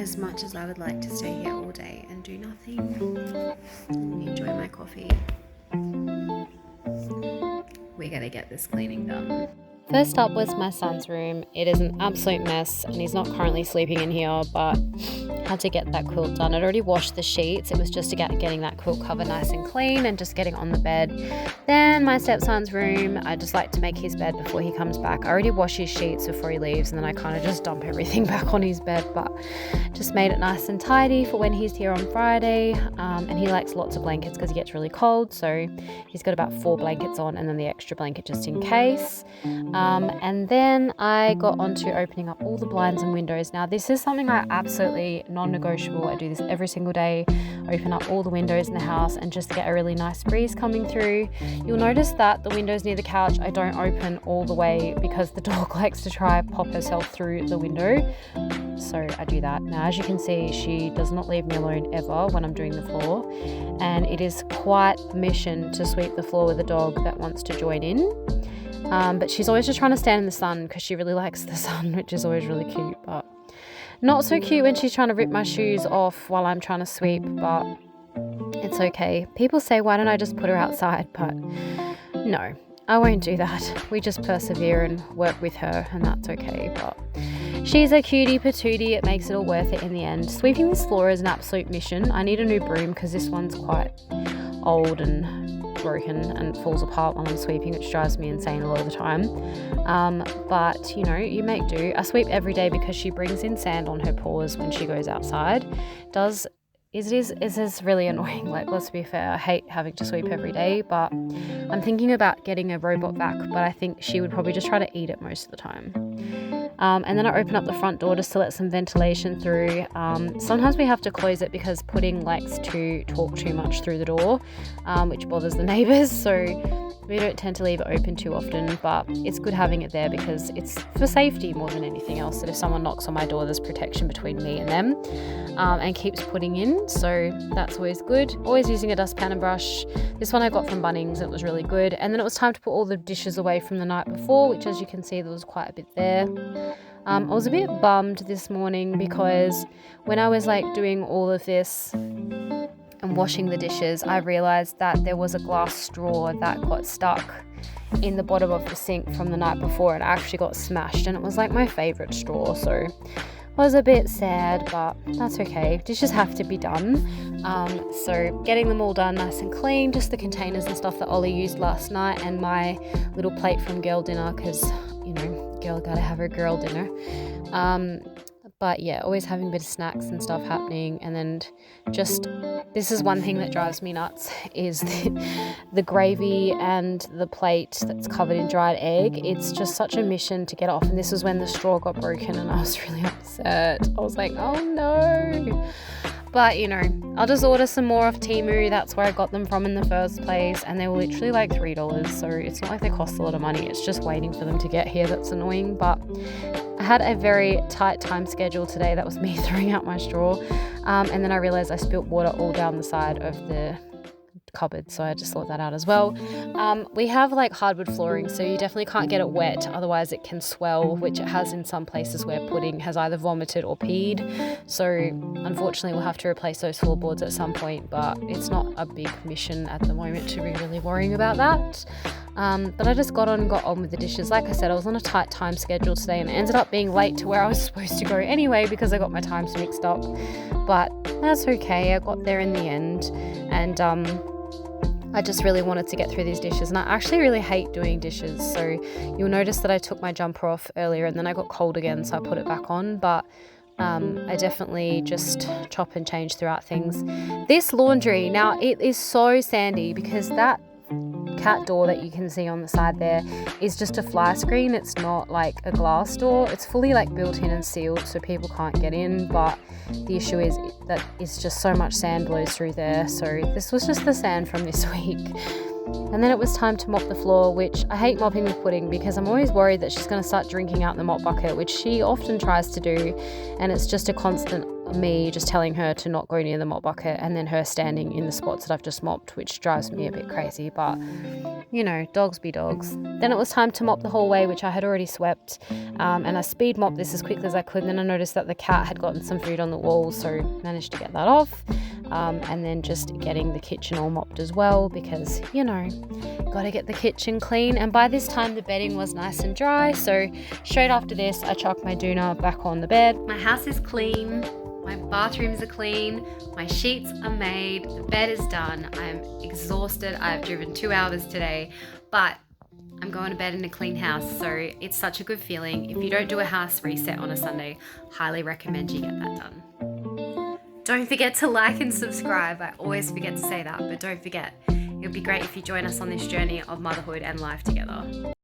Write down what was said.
as much as I would like to stay here all day and do nothing and enjoy my coffee, we gotta get this cleaning done. First up was my son's room. It is an absolute mess and he's not currently sleeping in here, but had to get that quilt done. I'd already washed the sheets. It was just getting that quilt cover nice and clean and just getting on the bed. Then my stepson's room, I just like to make his bed before he comes back. I already wash his sheets before he leaves and then I kind of just dump everything back on his bed, but just made it nice and tidy for when he's here on Friday. And he likes lots of blankets because he gets really cold, so he's got about 4 blankets on and then the extra blanket just in case. And then I got onto opening up all the blinds and windows. Now this is something I absolutely non-negotiable. I do this every single day. Open up all the windows in the house and just get a really nice breeze coming through. You'll notice that the windows near the couch I don't open all the way because the dog likes to try pop herself through the window. So I do that. Now as you can see, she does not leave me alone ever when I'm doing the floor, and it is quite a mission to sweep the floor with a dog that wants to join in. But she's always just trying to stand in the sun because she really likes the sun, which is always really cute, but not so cute when she's trying to rip my shoes off while I'm trying to sweep, but it's okay. People say, why don't I just put her outside? But no, I won't do that. We just persevere and work with her, and that's okay. But she's a cutie patootie. It makes it all worth it in the end. Sweeping this floor is an absolute mission. I need a new broom because this one's quite old and broken and falls apart while I'm sweeping, which drives me insane a lot of the time. But you know, you make do. I sweep every day because she brings in sand on her paws when she goes outside. It is really annoying. Like, let's be fair, I hate having to sweep every day, but I'm thinking about getting a robot vac, but I think she would probably just try to eat it most of the time. And then I open up the front door just to let some ventilation through. Sometimes we have to close it because Pudding likes to talk too much through the door, which bothers the neighbours, so we don't tend to leave it open too often, but it's good having it there because it's for safety more than anything else, that if someone knocks on my door, there's protection between me and them, and keeps Pudding in, so that's always good. Always using a dustpan and brush. This one I got from Bunnings, it was really good. And then it was time to put all the dishes away from the night before, which as you can see, there was quite a bit there. I was a bit bummed this morning because when I was like doing all of this and washing the dishes, I realized that there was a glass straw that got stuck in the bottom of the sink from the night before and actually got smashed, and it was like my favorite straw, so was a bit sad, but that's okay. Dishes have to be done. So getting them all done nice and clean, just the containers and stuff that Ollie used last night, and my little plate from girl dinner because, you know, girl gotta have her girl dinner. But yeah, always having a bit of snacks and stuff happening. And then just, this is one thing that drives me nuts, is the gravy and the plate that's covered in dried egg. It's just such a mission to get off. And this was when the straw got broken and I was really upset. I was like, oh no. But, you know, I'll just order some more off Temu. That's where I got them from in the first place. And they were literally like $3. So it's not like they cost a lot of money. It's just waiting for them to get here that's annoying. But I had a very tight time schedule today. That was me throwing out my straw. And then I realized I spilt water all down the side of the cupboard, so I just thought that out as well. We have like hardwood flooring, so you definitely can't get it wet, otherwise it can swell, which it has in some places where Pudding has either vomited or peed. So unfortunately we'll have to replace those floorboards at some point, but it's not a big mission at the moment to be really worrying about that. But I just got on with the dishes. Like I said, I was on a tight time schedule today and ended up being late to where I was supposed to go anyway because I got my times mixed up, but that's okay. I got there in the end, and I just really wanted to get through these dishes, and I actually really hate doing dishes, so you'll notice that I took my jumper off earlier and then I got cold again, so I put it back on, but I definitely just chop and change throughout things. This laundry, now it is so sandy because that cat door that you can see on the side there is just a fly screen. It's not like a glass door. It's fully like built in and sealed so people can't get in, but the issue is that it's just so much sand blows through there. So this was just the sand from this week. And then it was time to mop the floor, which I hate mopping with Pudding because I'm always worried that she's going to start drinking out the mop bucket, which she often tries to do, and it's just a constant me just telling her to not go near the mop bucket and then her standing in the spots that I've just mopped, which drives me a bit crazy, but you know, dogs be dogs. Then it was time to mop the hallway, which I had already swept, and I speed mopped this as quickly as I could. Then I noticed that the cat had gotten some food on the walls, so managed to get that off, and then just getting the kitchen all mopped as well, because you know, gotta get the kitchen clean. And by this time the bedding was nice and dry, so straight after this I chucked my doona back on the bed. My house is clean, my bathrooms are clean, my sheets are made, the bed is done. I'm exhausted. I've driven 2 hours today, but I'm going to bed in a clean house, so it's such a good feeling. If you don't do a house reset on a Sunday, highly recommend you get that done. Don't forget to like and subscribe. I always forget to say that, but don't forget. It would be great if you join us on this journey of motherhood and life together.